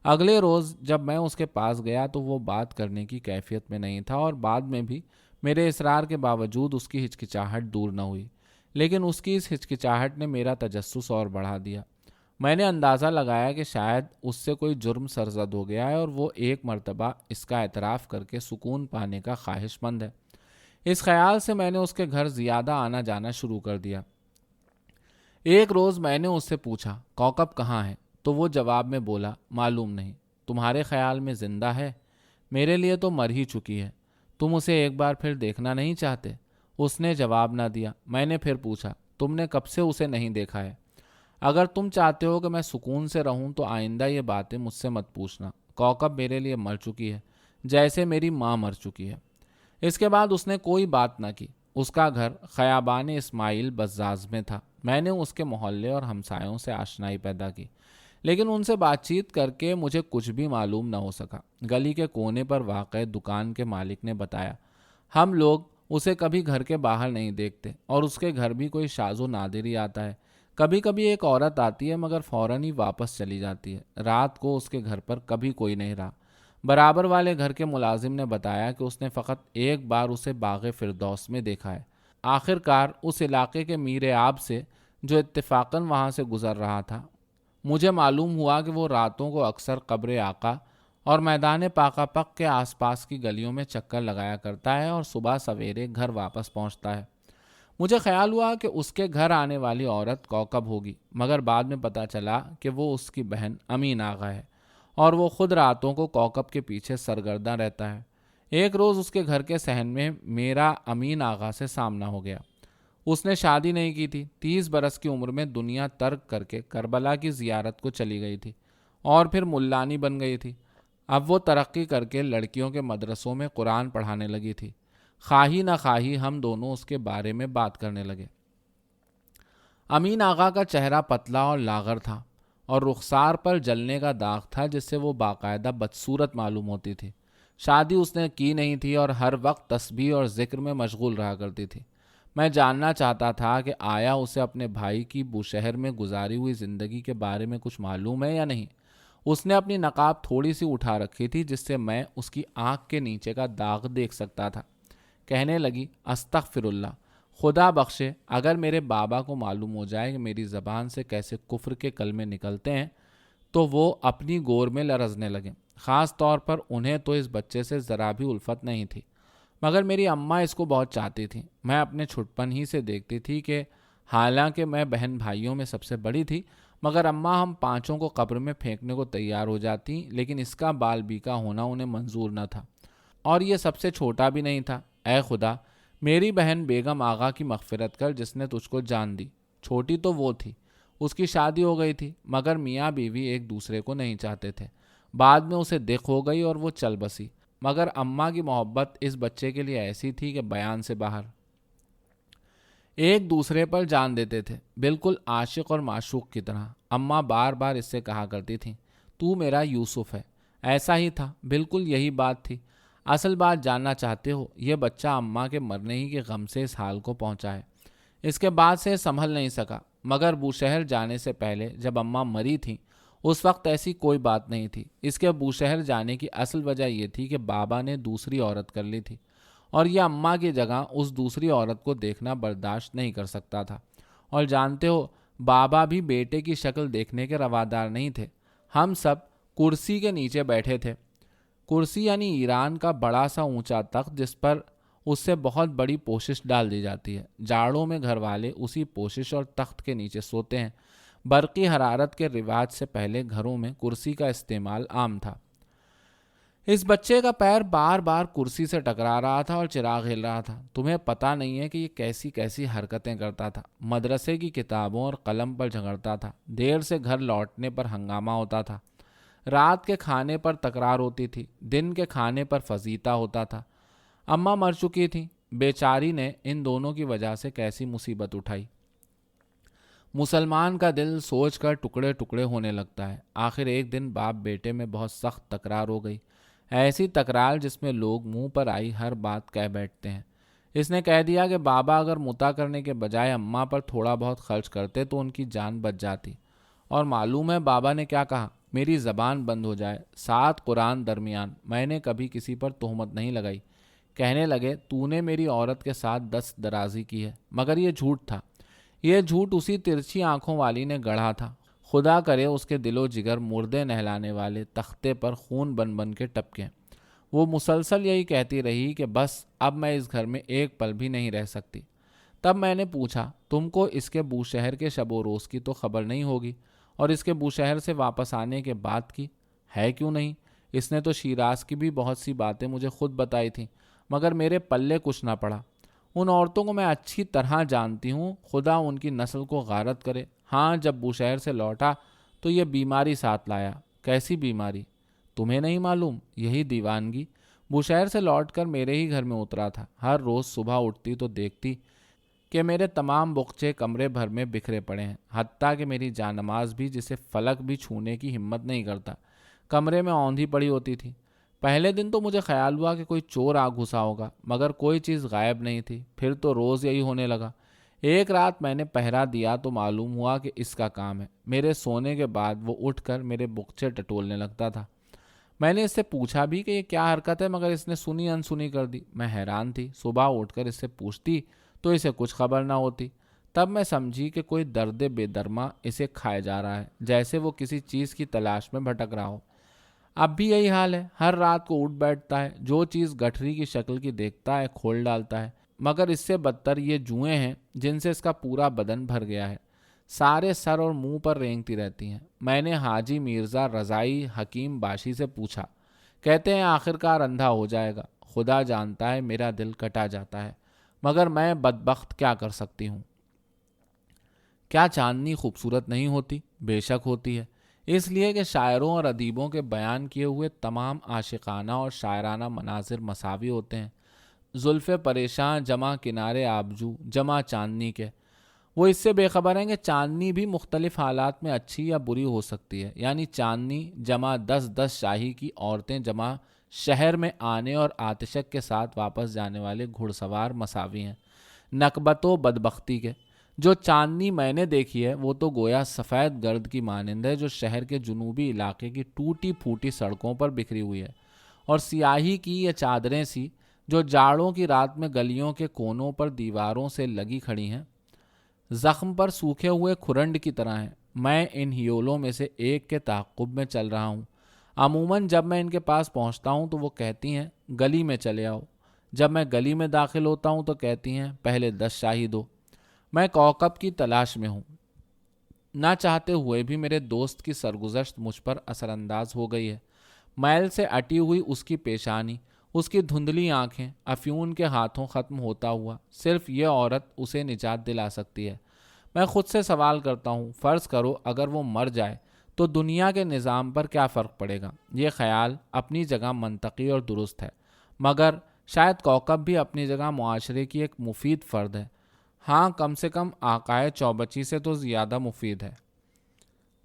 [SPEAKER 1] اگلے روز جب میں اس کے پاس گیا تو وہ بات کرنے کی کیفیت میں نہیں تھا اور بعد میں بھی میرے اصرار کے باوجود اس کی ہچکچاہٹ دور نہ ہوئی، لیکن اس کی اس ہچکچاہٹ نے میرا تجسس اور بڑھا دیا۔ میں نے اندازہ لگایا کہ شاید اس سے کوئی جرم سرزد ہو گیا ہے اور وہ ایک مرتبہ اس کا اعتراف کر کے سکون پانے کا خواہش مند ہے۔ اس خیال سے میں نے اس کے گھر زیادہ آنا جانا شروع کر دیا۔ ایک روز میں نے اس سے پوچھا کوکب کہاں ہے، تو وہ جواب میں بولا معلوم نہیں۔ تمہارے خیال میں زندہ ہے؟ میرے لیے تو مر ہی چکی ہے۔ تم اسے ایک بار پھر دیکھنا نہیں چاہتے؟ اس نے جواب نہ دیا۔ میں نے پھر پوچھا تم نے کب سے اسے نہیں دیکھا ہے؟ اگر تم چاہتے ہو کہ میں سکون سے رہوں تو آئندہ یہ باتیں مجھ سے مت پوچھنا۔ کوکب میرے لیے مر چکی ہے جیسے میری ماں مر چکی ہے۔ اس کے بعد اس نے کوئی بات نہ کی۔ اس کا گھر خیابان اسماعیل بزاز میں تھا۔ میں نے اس کے محلے اور ہمسایوں سے آشنائی پیدا کی، لیکن ان سے بات چیت کر کے مجھے کچھ بھی معلوم نہ ہو سکا۔ گلی کے کونے پر واقع دکان کے مالک نے بتایا ہم لوگ اسے کبھی گھر کے باہر نہیں دیکھتے اور اس کے گھر بھی کوئی شاذ و نادر ہی آتا ہے۔ کبھی کبھی ایک عورت آتی ہے مگر فوراً ہی واپس چلی جاتی ہے۔ رات کو اس کے گھر پر کبھی کوئی نہیں رہا۔ برابر والے گھر کے ملازم نے بتایا کہ اس نے فقط ایک بار اسے باغ فردوس میں دیکھا ہے۔ آخر کار اس علاقے کے میر آب سے، جو اتفاقاً وہاں سے گزر رہا تھا، مجھے معلوم ہوا کہ وہ راتوں کو اکثر قبر آقا اور میدان پاقا پک کے آس پاس کی گلیوں میں چکر لگایا کرتا ہے اور صبح سویرے گھر واپس پہنچتا ہے۔ مجھے خیال ہوا کہ اس کے گھر آنے والی عورت کوکب ہوگی، مگر بعد میں پتہ چلا کہ وہ اس کی بہن امین آغا ہے اور وہ خود راتوں کو کوکب کے پیچھے سرگرداں رہتا ہے۔ ایک روز اس کے گھر کے صحن میں میرا امین آغا سے سامنا ہو گیا۔ اس نے شادی نہیں کی تھی، 30 برس کی عمر میں دنیا ترک کر کے کربلا کی زیارت کو چلی گئی تھی اور پھر ملانی بن گئی تھی۔ اب وہ ترقی کر کے لڑکیوں کے مدرسوں میں قرآن پڑھانے لگی تھی۔ خواہی نہ خواہی ہم دونوں اس کے بارے میں بات کرنے لگے۔ امین آغا کا چہرہ پتلا اور لاغر تھا اور رخسار پر جلنے کا داغ تھا جس سے وہ باقاعدہ بدصورت معلوم ہوتی تھی۔ شادی اس نے کی نہیں تھی اور ہر وقت تسبیح اور ذکر میں مشغول رہا کرتی تھی۔ میں جاننا چاہتا تھا کہ آیا اسے اپنے بھائی کی بوشہر میں گزاری ہوئی زندگی کے بارے میں کچھ معلوم ہے یا نہیں۔ اس نے اپنی نقاب تھوڑی سی اٹھا رکھی تھی جس سے میں اس کی آنکھ کے نیچے کا داغ دیکھ سکتا تھا۔ کہنے لگی، استغفر اللہ، خدا بخشے اگر میرے بابا کو معلوم ہو جائے کہ میری زبان سے کیسے کفر کے کلمے نکلتے ہیں تو وہ اپنی گور میں لرزنے لگیں۔ خاص طور پر انہیں تو اس بچے سے ذرا بھی الفت نہیں تھی، مگر میری اماں اس کو بہت چاہتی تھی۔ میں اپنے چھٹپن ہی سے دیکھتی تھی کہ حالانکہ میں بہن بھائیوں میں سب سے بڑی تھی، مگر اماں ہم پانچوں کو قبر میں پھینکنے کو تیار ہو جاتی، لیکن اس کا بال بیکا ہونا انہیں منظور نہ تھا، اور یہ سب سے چھوٹا بھی نہیں تھا۔ اے خدا، میری بہن بیگم آغا کی مغفرت کر جس نے تجھ کو جان دی۔ چھوٹی تو وہ تھی، اس کی شادی ہو گئی تھی، مگر میاں بیوی ایک دوسرے کو نہیں چاہتے تھے۔ بعد میں اسے دق ہو گئی اور وہ چل بسی، مگر اماں کی محبت اس بچے کے لیے ایسی تھی کہ بیان سے باہر۔ ایک دوسرے پر جان دیتے تھے، بالکل عاشق اور معشوق کی طرح۔ اماں بار بار اس سے کہا کرتی تھیں، تو میرا یوسف ہے۔ ایسا ہی تھا، بالکل یہی بات تھی۔ اصل بات جاننا چاہتے ہو، یہ بچہ اماں کے مرنے ہی کے غم سے اس حال کو پہنچا ہے۔ اس کے بعد سے سنبھل نہیں سکا، مگر بوشہر جانے سے پہلے جب اماں مری تھیں اس وقت ایسی کوئی بات نہیں تھی۔ اس کے بوشہر جانے کی اصل وجہ یہ تھی کہ بابا نے دوسری عورت کر لی تھی اور یہ اماں کی جگہ اس دوسری عورت کو دیکھنا برداشت نہیں کر سکتا تھا۔ اور جانتے ہو، بابا بھی بیٹے کی شکل دیکھنے کے روادار نہیں تھے۔ ہم سب کرسی کے نیچے بیٹھے تھے۔ کرسی یعنی ایران کا بڑا سا اونچا تخت جس پر اس سے بہت بڑی پوشش ڈال دی جاتی ہے۔ جاڑوں میں گھر والے اسی پوشش اور تخت کے نیچے سوتے ہیں۔ برقی حرارت کے رواج سے پہلے گھروں میں کرسی کا استعمال عام تھا۔ اس بچے کا پیر بار بار کرسی سے ٹکرا رہا تھا اور چراغ ہل رہا تھا۔ تمہیں پتہ نہیں ہے کہ یہ کیسی کیسی حرکتیں کرتا تھا۔ مدرسے کی کتابوں اور قلم پر جھگڑتا تھا۔ دیر سے گھر لوٹنے پر ہنگامہ ہوتا تھا۔ رات کے کھانے پر تکرار ہوتی تھی، دن کے کھانے پر فضیتہ ہوتا تھا۔ اماں مر چکی تھی، بیچاری نے ان دونوں کی وجہ سے کیسی مصیبت اٹھائی۔ مسلمان کا دل سوچ کر ٹکڑے ٹکڑے ہونے لگتا ہے۔ آخر ایک دن باپ بیٹے میں بہت سخت تکرار ہو گئی، ایسی تکرار جس میں لوگ منہ پر آئی ہر بات کہہ بیٹھتے ہیں۔ اس نے کہہ دیا کہ بابا اگر متا کرنے کے بجائے اماں پر تھوڑا بہت خرچ کرتے تو ان کی جان بچ جاتی۔ اور معلوم ہے بابا نے کیا کہا؟ میری زبان بند ہو جائے، 7 قرآن درمیان، میں نے کبھی کسی پر تہمت نہیں لگائی۔ کہنے لگے، تو نے میری عورت کے ساتھ دست درازی کی ہے، مگر یہ جھوٹ تھا۔ یہ جھوٹ اسی ترچھی آنکھوں والی نے گڑھا تھا۔ خدا کرے اس کے دل و جگر مردے نہلانے والے تختے پر خون بن بن کے ٹپکیں۔ وہ مسلسل یہی کہتی رہی کہ بس اب میں اس گھر میں ایک پل بھی نہیں رہ سکتی۔ تب میں نے پوچھا، تم کو اس کے بوشہر کے شب و روز کی تو خبر نہیں ہوگی، اور اس کے بوشہر سے واپس آنے کے بعد کی ہے کیوں نہیں؟ اس نے تو شیراز کی بھی بہت سی باتیں مجھے خود بتائی تھیں، مگر میرے پلے کچھ نہ پڑا۔ ان عورتوں کو میں اچھی طرح جانتی ہوں، خدا ان کی نسل کو غارت کرے۔ ہاں، جب بوشہر سے لوٹا تو یہ بیماری ساتھ لایا۔ کیسی بیماری؟ تمہیں نہیں معلوم؟ یہی دیوانگی۔ بوشہر سے لوٹ کر میرے ہی گھر میں اترا تھا۔ ہر روز صبح اٹھتی تو دیکھتی کہ میرے تمام بخچے کمرے بھر میں بکھرے پڑے ہیں، حتیٰ کہ میری جانماز بھی، جسے فلک بھی چھونے کی ہمت نہیں کرتا، کمرے میں اوندھی پڑی ہوتی تھی۔ پہلے دن تو مجھے خیال ہوا کہ کوئی چور آ گھسا ہوگا، مگر کوئی چیز غائب نہیں تھی۔ پھر تو روز یہی ہونے لگا۔ ایک رات میں نے پہرا دیا تو معلوم ہوا کہ اس کا کام ہے۔ میرے سونے کے بعد وہ اٹھ کر میرے بغچے ٹٹولنے لگتا تھا۔ میں نے اس سے پوچھا بھی کہ یہ کیا حرکت ہے، مگر اس نے سنی انسنی کر دی۔ میں حیران تھی۔ صبح اٹھ کر اس سے پوچھتی تو اسے کچھ خبر نہ ہوتی۔ تب میں سمجھی کہ کوئی درد بے درما اسے کھائے جا رہا ہے، جیسے وہ کسی چیز کی تلاش میں بھٹک رہا ہو۔ اب بھی یہی حال ہے، ہر رات کو اٹھ بیٹھتا ہے، جو چیز گٹھری کی شکل کی دیکھتا ہے کھول ڈالتا ہے، مگر اس سے بدتر یہ جوئیں ہیں جن سے اس کا پورا بدن بھر گیا ہے، سارے سر اور منہ پر رینگتی رہتی ہیں۔ میں نے حاجی مرزا رضائی حکیم باشی سے پوچھا، کہتے ہیں آخرکار اندھا ہو جائے گا۔ خدا جانتا ہے میرا دل کٹا جاتا ہے، مگر میں بدبخت کیا کر سکتی ہوں؟ کیا چاندنی خوبصورت نہیں ہوتی؟ بے شک ہوتی ہے، اس لیے کہ شاعروں اور ادیبوں کے بیان کیے ہوئے تمام عاشقانہ اور شاعرانہ مناظر مساوی ہوتے ہیں۔ زلف پریشاں جمع کنارے آبجو جمع چاندنی کے، وہ اس سے بے خبر ہیں کہ چاندنی بھی مختلف حالات میں اچھی یا بری ہو سکتی ہے۔ یعنی چاندنی جمع 10 شاہی کی عورتیں جمع شہر میں آنے اور آتشک کے ساتھ واپس جانے والے گھڑ سوار مساوی ہیں نکبت و بدبختی کے۔ جو چاندنی میں نے دیکھی ہے وہ تو گویا سفید گرد کی مانند ہے جو شہر کے جنوبی علاقے کی ٹوٹی پھوٹی سڑکوں پر بکھری ہوئی ہے، اور سیاہی کی یہ چادریں سی جو جاڑوں کی رات میں گلیوں کے کونوں پر دیواروں سے لگی کھڑی ہیں، زخم پر سوکھے ہوئے کھرنڈ کی طرح ہیں۔ میں ان ہیولوں میں سے ایک کے تعاقب میں چل رہا ہوں۔ عموماً جب میں ان کے پاس پہنچتا ہوں تو وہ کہتی ہیں گلی میں چلے آؤ۔ جب میں گلی میں داخل ہوتا ہوں تو کہتی ہیں پہلے 10 شاہی دو۔ میں کوکب کی تلاش میں ہوں۔ نہ چاہتے ہوئے بھی میرے دوست کی سرگزشت مجھ پر اثر انداز ہو گئی ہے۔ میل سے اٹی ہوئی اس کی پیشانی، اس کی دھندلی آنکھیں، افیون کے ہاتھوں ختم ہوتا ہوا، صرف یہ عورت اسے نجات دلا سکتی ہے۔ میں خود سے سوال کرتا ہوں، فرض کرو اگر وہ مر جائے تو دنیا کے نظام پر کیا فرق پڑے گا؟ یہ خیال اپنی جگہ منطقی اور درست ہے، مگر شاید کوکب بھی اپنی جگہ معاشرے کی ایک مفید فرد ہے۔ ہاں، کم سے کم آقائے چوبچی سے تو زیادہ مفید ہے۔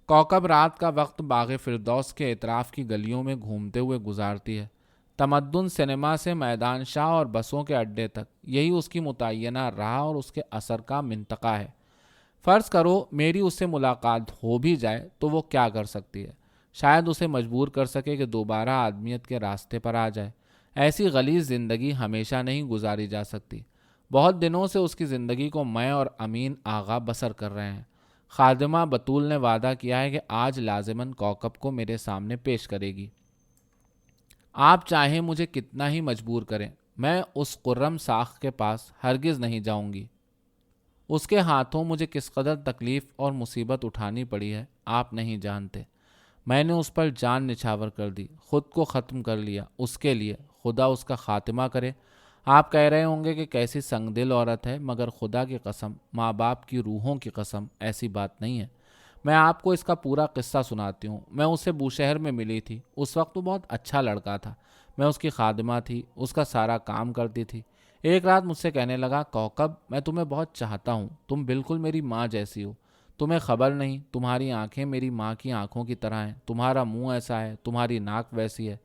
[SPEAKER 1] کوکب رات کا وقت باغ فردوس کے اطراف کی گلیوں میں گھومتے ہوئے گزارتی ہے۔ تمدن سینما سے میدان شاہ اور بسوں کے اڈے تک یہی اس کی متعینہ راہ اور اس کے اثر کا منطقہ ہے۔ فرض کرو میری اس سے ملاقات ہو بھی جائے تو وہ کیا کر سکتی ہے؟ شاید اسے مجبور کر سکے کہ دوبارہ آدمیت کے راستے پر آ جائے۔ ایسی غلیظ زندگی ہمیشہ نہیں گزاری جا سکتی۔ بہت دنوں سے اس کی زندگی کو میں اور امین آغا بسر کر رہے ہیں۔ خادمہ بطول نے وعدہ کیا ہے کہ آج لازماً کوکب کو میرے سامنے پیش کرے گی۔ آپ چاہیں مجھے کتنا ہی مجبور کریں، میں اس قرم ساخ کے پاس ہرگز نہیں جاؤں گی۔ اس کے ہاتھوں مجھے کس قدر تکلیف اور مصیبت اٹھانی پڑی ہے آپ نہیں جانتے۔ میں نے اس پر جان نچھاور کر دی، خود کو ختم کر لیا اس کے لیے۔ خدا اس کا خاتمہ کرے۔ آپ کہہ رہے ہوں گے کہ کیسی سنگ دل عورت ہے، مگر خدا کی قسم، ماں باپ کی روحوں کی قسم، ایسی بات نہیں ہے۔ میں آپ کو اس کا پورا قصہ سناتی ہوں۔ میں اسے بوشہر میں ملی تھی۔ اس وقت وہ بہت اچھا لڑکا تھا۔ میں اس کی خادمہ تھی، اس کا سارا کام کرتی تھی۔ ایک رات مجھ سے کہنے لگا، کوکب میں تمہیں بہت چاہتا ہوں، تم بالکل میری ماں جیسی ہو۔ تمہیں خبر نہیں، تمہاری آنکھیں میری ماں کی آنکھوں کی طرح ہیں، تمہارا منہ ایسا ہے، تمہاری ناک ویسی ہے۔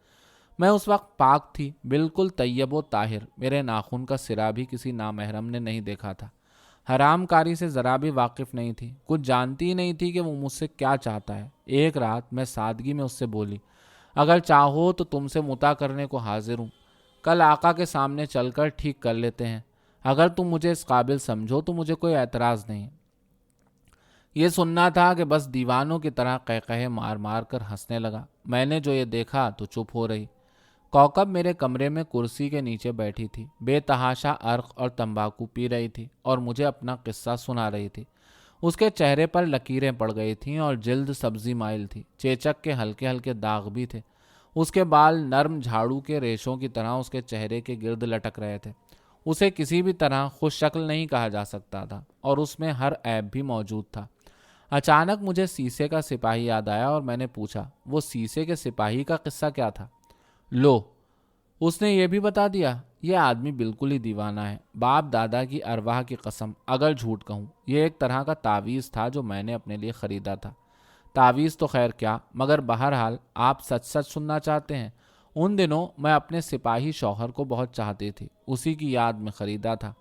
[SPEAKER 1] میں اس وقت پاک تھی، بالکل طیب و طاہر، میرے ناخن کا سرا بھی کسی نامحرم نے نہیں دیکھا تھا۔ حرام کاری سے ذرا بھی واقف نہیں تھی، کچھ جانتی ہی نہیں تھی کہ وہ مجھ سے کیا چاہتا ہے۔ ایک رات میں سادگی میں اس سے بولی، اگر چاہو تو تم سے متا کرنے کو حاضر ہوں، کل آقا کے سامنے چل کر ٹھیک کر لیتے ہیں۔ اگر تم مجھے اس قابل سمجھو تو مجھے کوئی اعتراض نہیں۔ یہ سننا تھا کہ بس دیوانوں کی طرح قہقہے مار مار کر ہنسنے لگا۔ میں نے جو یہ دیکھا تو چپ ہو رہی۔ کوکب میرے کمرے میں کرسی کے نیچے بیٹھی تھی، بے تحاشا عرق اور تمباکو پی رہی تھی اور مجھے اپنا قصہ سنا رہی تھی۔ اس کے چہرے پر لکیریں پڑ گئی تھیں اور جلد سبزی مائل تھی، چیچک کے ہلکے ہلکے داغ بھی تھے۔ اس کے بال نرم جھاڑو کے ریشوں کی طرح اس کے چہرے کے گرد لٹک رہے تھے۔ اسے کسی بھی طرح خوش شکل نہیں کہا جا سکتا تھا اور اس میں ہر عیب بھی موجود تھا۔ اچانک مجھے سیسے کا سپاہی یاد آیا اور میں نے پوچھا، وہ سیسے کے سپاہی کا قصہ کیا تھا؟ لو، اس نے یہ بھی بتا دیا۔ یہ آدمی بالکل ہی دیوانہ ہے، باپ دادا کی ارواح کی قسم، اگر جھوٹ کہوں یہ ایک طرح کا تعویذ تھا جو میں نے اپنے لیے خریدا تھا۔ تعویذ تو خیر کیا، مگر بہرحال آپ سچ سچ سننا چاہتے ہیں۔ ان دنوں میں اپنے سپاہی شوہر کو بہت چاہتی تھی، اسی کی یاد میں خریدا تھا۔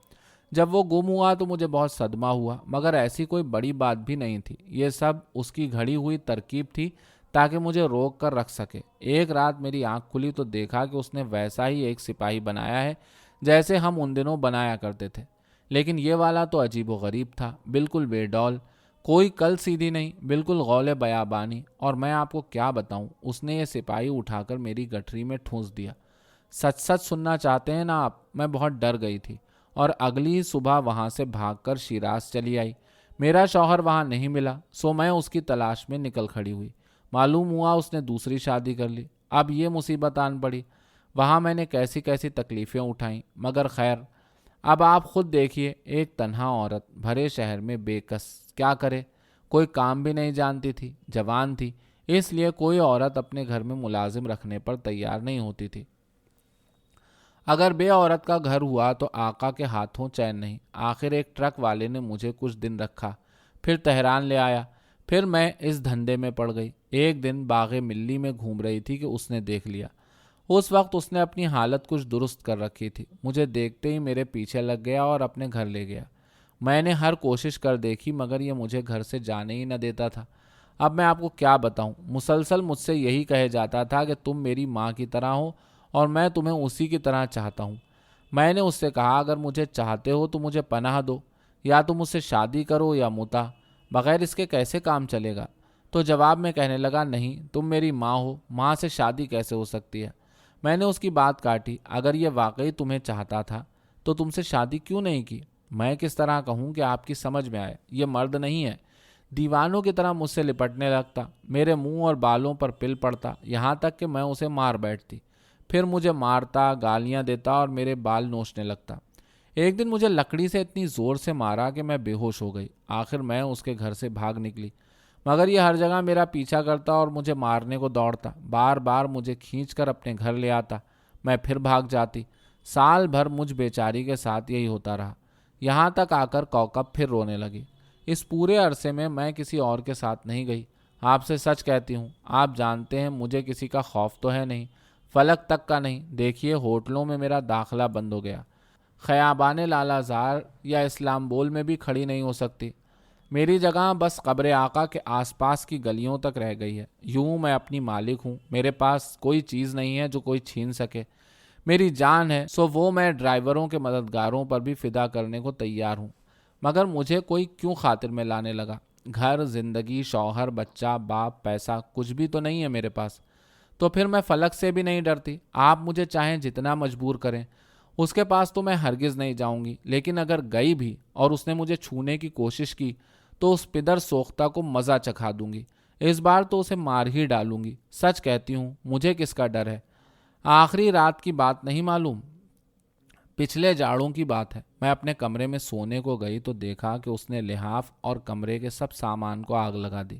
[SPEAKER 1] جب وہ گم ہوا تو مجھے بہت صدمہ ہوا، مگر ایسی کوئی بڑی بات بھی نہیں تھی، یہ سب اس کی گھڑی ہوئی ترکیب تھی تاکہ مجھے روک کر رکھ سکے۔ ایک رات میری آنکھ کھلی تو دیکھا کہ اس نے ویسا ہی ایک سپاہی بنایا ہے جیسے ہم ان دنوں بنایا کرتے تھے، لیکن یہ والا تو عجیب و غریب تھا، بالکل بے ڈول، کوئی کل سیدھی نہیں، بالکل غول بیابانی۔ اور میں آپ کو کیا بتاؤں، اس نے یہ سپاہی اٹھا کر میری گٹھری میں ٹھونس دیا۔ سچ سچ سننا چاہتے ہیں نا آپ؟ میں بہت ڈر گئی تھی اور اگلی ہی صبح وہاں سے بھاگ کر شیراز چلی آئی۔ میرا شوہر وہاں نہیں ملا، سو میں اس کی تلاش میں نکل کھڑی ہوئی۔ معلوم ہوا اس نے دوسری شادی کر لی۔ اب یہ مصیبت آن پڑی۔ وہاں میں نے کیسی کیسی تکلیفیں اٹھائیں، مگر خیر، اب آپ خود دیکھیے، ایک تنہا عورت بھرے شہر میں بے کس، کیا کرے؟ کوئی کام بھی نہیں جانتی تھی، جوان تھی، اس لیے کوئی عورت اپنے گھر میں ملازم رکھنے پر تیار نہیں ہوتی تھی۔ اگر بے عورت کا گھر ہوا تو آقا کے ہاتھوں چین نہیں۔ آخر ایک ٹرک والے نے مجھے کچھ دن رکھا، پھر تہران لے آیا، پھر میں اس دھندے میں پڑ گئی۔ ایک دن باغ ملی میں گھوم رہی تھی کہ اس نے دیکھ لیا۔ اس وقت اس نے اپنی حالت کچھ درست کر رکھی تھی، مجھے دیکھتے ہی میرے پیچھے لگ گیا اور اپنے گھر لے گیا۔ میں نے ہر کوشش کر دیکھی مگر یہ مجھے گھر سے جانے ہی نہ دیتا تھا۔ اب میں آپ کو کیا بتاؤں، مسلسل مجھ سے یہی کہے جاتا تھا کہ تم میری ماں کی طرح ہو اور میں تمہیں اسی کی طرح چاہتا ہوں۔ میں نے اس سے کہا اگر مجھے چاہتے ہو تو مجھے پناہ دو، یا تو مجھ سے شادی کرو یا متا، بغیر اس کے کیسے کام چلے گا؟ تو جواب میں کہنے لگا نہیں، تم میری ماں ہو، ماں سے شادی کیسے ہو سکتی ہے؟ میں نے اس کی بات کاٹی، اگر یہ واقعی تمہیں چاہتا تھا تو تم سے شادی کیوں نہیں کی؟ میں کس طرح کہوں کہ آپ کی سمجھ میں آئے؟ یہ مرد نہیں ہے۔ دیوانوں کی طرح مجھ سے لپٹنے لگتا، میرے منہ اور بالوں پر پل پڑتا، یہاں تک کہ میں اسے مار بیٹھتی، پھر مجھے مارتا، گالیاں دیتا اور میرے بال نوچنے لگتا۔ ایک دن مجھے لکڑی سے اتنی زور سے مارا کہ میں بے ہوش ہو گئی۔ آخر میں اس کے گھر سے بھاگ نکلی، مگر یہ ہر جگہ میرا پیچھا کرتا اور مجھے مارنے کو دوڑتا، بار بار مجھے کھینچ کر اپنے گھر لے آتا، میں پھر بھاگ جاتی۔ سال بھر مجھ بیچاری کے ساتھ یہی ہوتا رہا، یہاں تک آ کر کوکب پھر رونے لگی۔ اس پورے عرصے میں کسی اور کے ساتھ نہیں گئی۔ آپ سے سچ کہتی ہوں، آپ جانتے ہیں مجھے کسی کا خوف تو ہے نہیں، فلک تک کا نہیں۔ دیکھیے، ہوٹلوں میں میرا داخلہ بند ہو گیا، خیابان لالہ زار یا اسلام بول میں بھی کھڑی نہیں ہو سکتی۔ میری جگہ بس قبر آقا کے آس پاس کی گلیوں تک رہ گئی ہے۔ یوں میں اپنی مالک ہوں، میرے پاس کوئی چیز نہیں ہے جو کوئی چھین سکے۔ میری جان ہے سو وہ میں ڈرائیوروں کے مددگاروں پر بھی فدا کرنے کو تیار ہوں، مگر مجھے کوئی کیوں خاطر میں لانے لگا؟ گھر، زندگی، شوہر، بچہ، باپ، پیسہ، کچھ بھی تو نہیں ہے میرے پاس۔ تو پھر میں فلک سے بھی نہیں ڈرتی، آپ مجھے چاہیں جتنا مجبور کریں، اس کے پاس تو میں ہرگز نہیں جاؤں گی۔ لیکن اگر گئی بھی اور اس نے مجھے چھونے کی کوشش کی تو اس پدر سوختہ کو مزہ چکھا دوں گی، اس بار تو اسے مار ہی ڈالوں گی۔ سچ کہتی ہوں، مجھے کس کا ڈر ہے؟ آخری رات کی بات نہیں معلوم، پچھلے جاڑوں کی بات ہے۔ میں اپنے کمرے میں سونے کو گئی تو دیکھا کہ اس نے لحاف اور کمرے کے سب سامان کو آگ لگا دی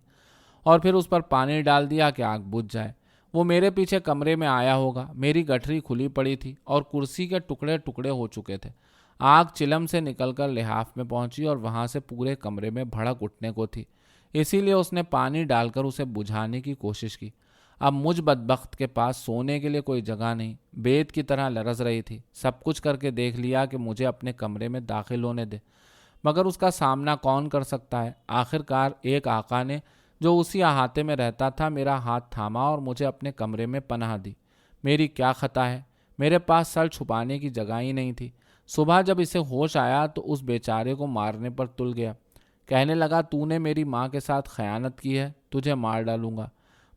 [SPEAKER 1] اور پھر اس پر پانی ڈال دیا کہ آگ بجھ جائے۔ وہ میرے پیچھے کمرے میں آیا ہوگا، میری گٹھری کھلی پڑی تھی اور کرسی کے ٹکڑے ٹکڑے ہو چکے تھے۔ آگ چلم سے نکل کر لحاف میں پہنچی اور وہاں سے پورے کمرے میں بھڑک اٹھنے کو تھی، اسی لیے اس نے پانی ڈال کر اسے بجھانے کی کوشش کی۔ اب مجھ بدبخت کے پاس سونے کے لیے کوئی جگہ نہیں، بیت کی طرح لرز رہی تھی۔ سب کچھ کر کے دیکھ لیا کہ مجھے اپنے کمرے میں داخل ہونے دے، مگر اس کا سامنا کون کر سکتا ہے؟ آخر کار ایک آقا نے، جو اسی احاطے میں رہتا تھا، میرا ہاتھ تھاما اور مجھے اپنے کمرے میں پناہ دی۔ میری کیا خطا ہے؟ میرے پاس سر چھپانے کی جگہ ہی نہیں تھی۔ صبح جب اسے ہوش آیا تو اس بیچارے کو مارنے پر تل گیا، کہنے لگا تو نے میری ماں کے ساتھ خیانت کی ہے، تجھے مار ڈالوں گا۔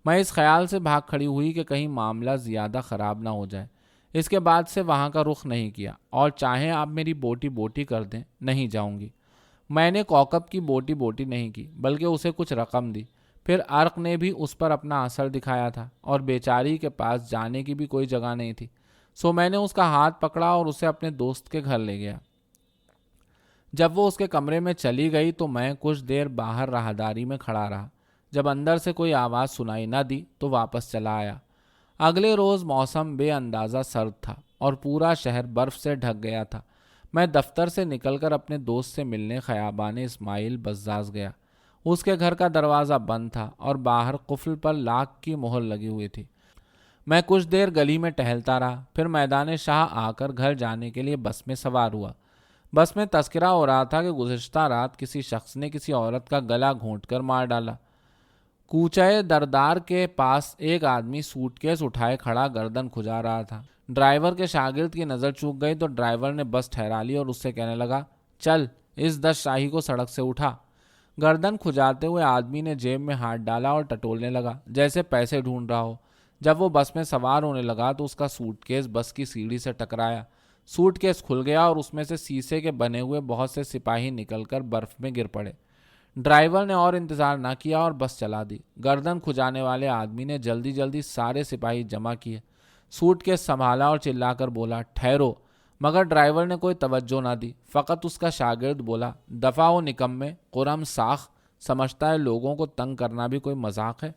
[SPEAKER 1] میں اس خیال سے بھاگ کھڑی ہوئی کہ کہیں معاملہ زیادہ خراب نہ ہو جائے۔ اس کے بعد سے وہاں کا رخ نہیں کیا، اور چاہیں آپ میری بوٹی بوٹی کر دیں، نہیں جاؤں گی۔ میں نے کوکب کی بوٹی بوٹی نہیں کی، بلکہ اسے کچھ رقم دی۔ پھر عرق نے بھی اس پر اپنا اثر دکھایا تھا اور بیچاری کے پاس جانے کی بھی کوئی جگہ نہیں تھی، سو میں نے اس کا ہاتھ پکڑا اور اسے اپنے دوست کے گھر لے گیا۔ جب وہ اس کے کمرے میں چلی گئی تو میں کچھ دیر باہر راہداری میں کھڑا رہا۔ جب اندر سے کوئی آواز سنائی نہ دی تو واپس چلا آیا۔ اگلے روز موسم بے اندازہ سرد تھا اور پورا شہر برف سے ڈھک گیا تھا۔ میں دفتر سے نکل کر اپنے دوست سے ملنے خیابان اسماعیل بزاز گیا۔ اس کے گھر کا دروازہ بند تھا اور باہر قفل پر لاک کی مہر لگی ہوئی تھی۔ میں کچھ دیر گلی میں ٹہلتا رہا، پھر میدان شاہ آ کر گھر جانے کے لیے بس میں سوار ہوا۔ بس میں تذکرہ ہو رہا تھا کہ گزشتہ رات کسی شخص نے کسی عورت کا گلا گھونٹ کر مار ڈالا۔ کوچے دردار کے پاس ایک آدمی سوٹ کیس اٹھائے کھڑا گردن کھجا رہا تھا۔ ڈرائیور کے شاگرد کی نظر چوک گئی تو ڈرائیور نے بس ٹھہرا لی اور اس سے کہنے لگا، چل اس 10 شاہی کو سڑک سے اٹھا۔ گردن کھجاتے ہوئے آدمی نے جیب میں ہاتھ ڈالا اور ٹٹولنے لگا جیسے پیسے ڈھونڈ رہا ہو۔ جب وہ بس میں سوار ہونے لگا تو اس کا سوٹ کیس بس کی سیڑھی سے ٹکرایا۔ سوٹ کیس کھل گیا اور اس میں سے شیشے کے بنے ہوئے بہت سے سپاہی نکل کر برف میں گر پڑے۔ ڈرائیور نے اور انتظار نہ کیا اور بس چلا دی۔ گردن کھجانے والے آدمی نے جلدی جلدی سارے سپاہی جمع کیے، سوٹ کیس سنبھالا اور چلا کر بولا، ٹھہرو۔ مگر ڈرائیور نے کوئی توجہ نہ دی۔ فقط اس کا شاگرد بولا، دفعہ ہو نکمے، قرم ساخ، سمجھتا ہے لوگوں کو تنگ کرنا بھی کوئی مذاق ہے۔